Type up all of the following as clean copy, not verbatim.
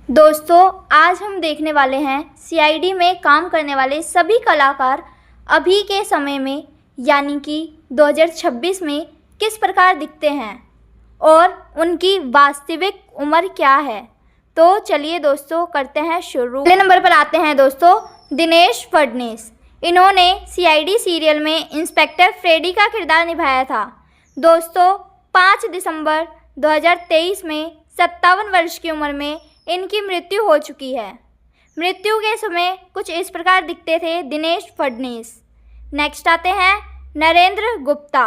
दोस्तों, आज हम देखने वाले हैं सीआईडी में काम करने वाले सभी कलाकार अभी के समय में यानी कि 2026 में किस प्रकार दिखते हैं और उनकी वास्तविक उम्र क्या है। तो चलिए दोस्तों करते हैं शुरू। पहले नंबर पर आते हैं दोस्तों दिनेश फडणीस। इन्होंने सीआईडी सीरियल में इंस्पेक्टर फ्रेडी का किरदार निभाया था। दोस्तों 5 दिसंबर 2023 में 57 वर्ष की उम्र में इनकी मृत्यु हो चुकी है। मृत्यु के समय कुछ इस प्रकार दिखते थे दिनेश फडणीस। नेक्स्ट आते हैं नरेंद्र गुप्ता।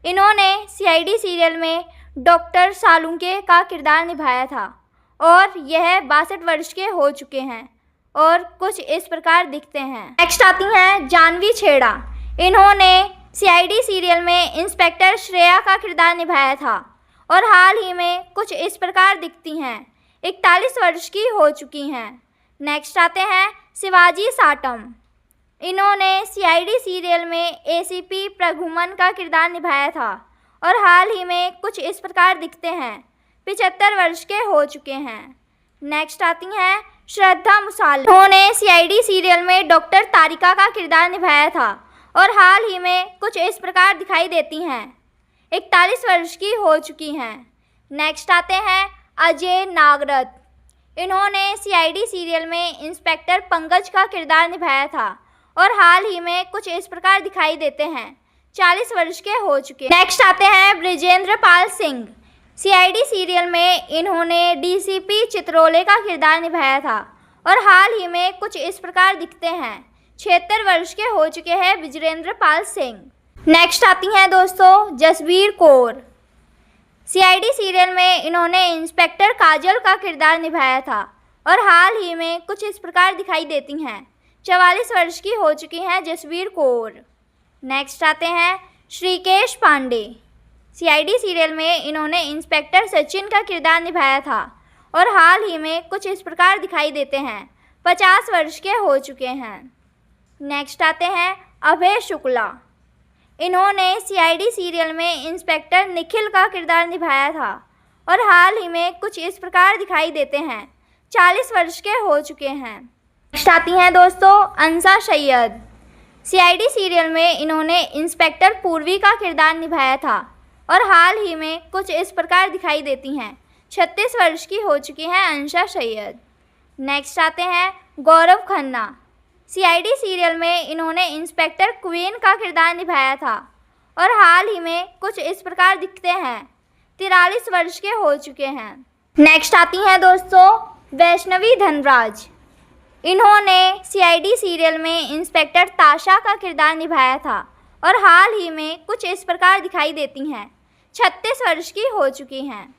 इन्होंने सीआईडी सीरियल में डॉक्टर सालुंके का किरदार निभाया था और यह 62 वर्ष के हो चुके हैं और कुछ इस प्रकार दिखते हैं। नेक्स्ट आती हैं जानवी छेड़ा। इन्होंने सीआईडी सीरियल में इंस्पेक्टर श्रेया का किरदार निभाया था और हाल ही में कुछ इस प्रकार दिखती हैं। 41 वर्ष की हो चुकी हैं। नेक्स्ट आते हैं शिवाजी साटम। इन्होंने सीआईडी सीरियल में एसीपी प्रघुमन का किरदार निभाया था और हाल ही में कुछ इस प्रकार दिखते हैं। 75 वर्ष के हो चुके हैं। नेक्स्ट आती हैं श्रद्धा मुसाले। इन्होंने सीआईडी सीरियल में डॉक्टर तारिका का किरदार निभाया था और हाल ही में कुछ इस प्रकार दिखाई देती हैं। 41 वर्ष की हो चुकी हैं। नेक्स्ट आते हैं अजय नागरथ। इन्होंने सीआईडी सीरियल में इंस्पेक्टर पंकज का किरदार निभाया था और हाल ही में कुछ इस प्रकार दिखाई देते हैं। 40 वर्ष के हो चुके। नेक्स्ट आते हैं ब्रिजेंद्र पाल सिंह। सीआईडी सीरियल में इन्होंने डीसीपी चित्रोले का किरदार निभाया था और हाल ही में कुछ इस प्रकार दिखते हैं। 76 वर्ष के हो चुके हैं ब्रिजेंद्र पाल सिंह। नेक्स्ट आती हैं दोस्तों जसबीर कौर। सीआईडी सीरियल में इन्होंने इंस्पेक्टर काजल का किरदार निभाया था और हाल ही में कुछ इस प्रकार दिखाई देती हैं। 44 वर्ष की हो चुकी हैं जसबीर कौर। नेक्स्ट आते हैं श्रीकेश पांडे। सीआईडी सीरियल में इन्होंने इंस्पेक्टर सचिन का किरदार निभाया था और हाल ही में कुछ इस प्रकार दिखाई देते हैं। 50 वर्ष के हो चुके हैं। नेक्स्ट आते हैं अभय शुक्ला। इन्होंने सीआईडी सीरियल में इंस्पेक्टर निखिल का किरदार निभाया था और हाल ही में कुछ इस प्रकार दिखाई देते हैं। 40 वर्ष के हो चुके हैं। नेक्स्ट आती हैं दोस्तों अंसा सैयद। सीआईडी सीरियल में इन्होंने इंस्पेक्टर पूर्वी का किरदार निभाया था और हाल ही में कुछ इस प्रकार दिखाई देती हैं। 36 वर्ष की हो चुकी हैं अंसा सैयद। नेक्स्ट आते हैं गौरव खन्ना। सीआईडी सीरियल में इन्होंने इंस्पेक्टर क्वीन का किरदार निभाया था और हाल ही में कुछ इस प्रकार दिखते हैं। 43 वर्ष के हो चुके हैं। नेक्स्ट आती हैं दोस्तों वैष्णवी धनराज। इन्होंने सीआईडी सीरियल में इंस्पेक्टर ताशा का किरदार निभाया था और हाल ही में कुछ इस प्रकार दिखाई देती हैं। 36 वर्ष की हो चुकी हैं।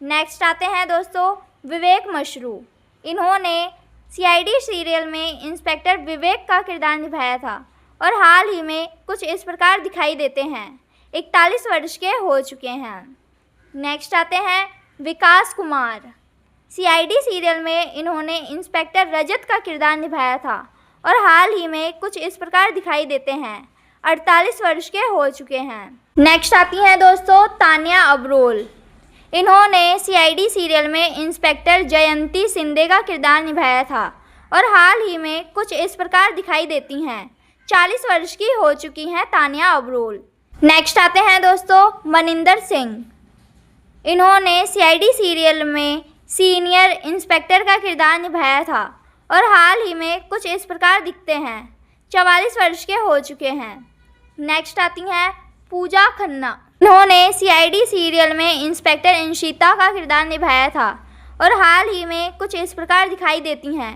नेक्स्ट आते हैं दोस्तों विवेक मशरू। इन्होंने सीआईडी सीरियल में इंस्पेक्टर विवेक का किरदार निभाया था और हाल ही में कुछ इस प्रकार दिखाई देते हैं। 41 वर्ष के हो चुके हैं। नेक्स्ट आते हैं विकास कुमार। सीआईडी सीरियल में इन्होंने इंस्पेक्टर रजत का किरदार निभाया था और हाल ही में कुछ इस प्रकार दिखाई देते हैं। 48 वर्ष के हो चुके हैं। नेक्स्ट आती हैं दोस्तों तान्या अबरोल। इन्होंने सीआईडी सीरियल में इंस्पेक्टर जयंती सिंधे का किरदार निभाया था और हाल ही में कुछ इस प्रकार दिखाई देती हैं। 40 वर्ष की हो चुकी हैं तान्या अबरोल। नेक्स्ट आते हैं दोस्तों मनिंदर सिंह। इन्होंने सीआईडी सीरियल में सीनियर इंस्पेक्टर का किरदार निभाया था और हाल ही में कुछ इस प्रकार दिखते हैं। 44 वर्ष के हो चुके हैं। नेक्स्ट आती हैं पूजा खन्ना। इन्होंने सीआईडी सीरियल में इंस्पेक्टर इंशिता का किरदार निभाया था और हाल ही में कुछ इस प्रकार दिखाई देती हैं।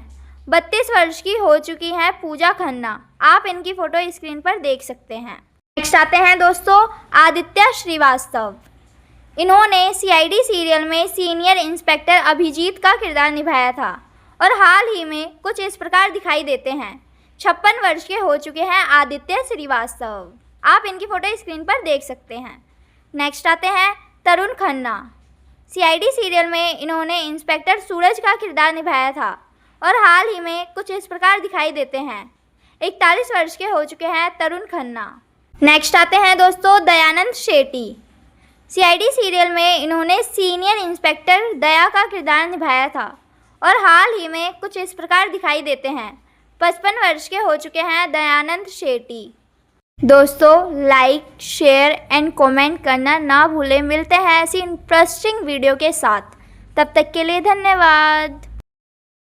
32 वर्ष की हो चुकी हैं पूजा खन्ना। आप इनकी फ़ोटो स्क्रीन पर देख सकते हैं। नेक्स्ट आते हैं दोस्तों आदित्य श्रीवास्तव। इन्होंने सीआईडी सीरियल में सीनियर इंस्पेक्टर अभिजीत का किरदार निभाया था और हाल ही में कुछ इस प्रकार दिखाई देते हैं। 56 वर्ष के हो चुके हैं आदित्य श्रीवास्तव। आप इनकी फ़ोटो स्क्रीन पर देख सकते हैं। नेक्स्ट आते हैं तरुण खन्ना। सीआईडी सीरियल में इन्होंने इंस्पेक्टर सूरज का किरदार निभाया था और हाल ही में कुछ इस प्रकार दिखाई देते हैं। 41 वर्ष के हो चुके हैं तरुण खन्ना। नेक्स्ट आते हैं दोस्तों दयानंद शेट्टी। सीआईडी सीरियल में इन्होंने सीनियर इंस्पेक्टर दया का किरदार निभाया था और हाल ही में कुछ इस प्रकार दिखाई देते हैं। 55 वर्ष के हो चुके हैं दयानंद शेट्टी। दोस्तों, लाइक, शेयर एंड कमेंट करना ना भूलें। मिलते हैं ऐसी इंटरेस्टिंग वीडियो के साथ। तब तक के लिए धन्यवाद।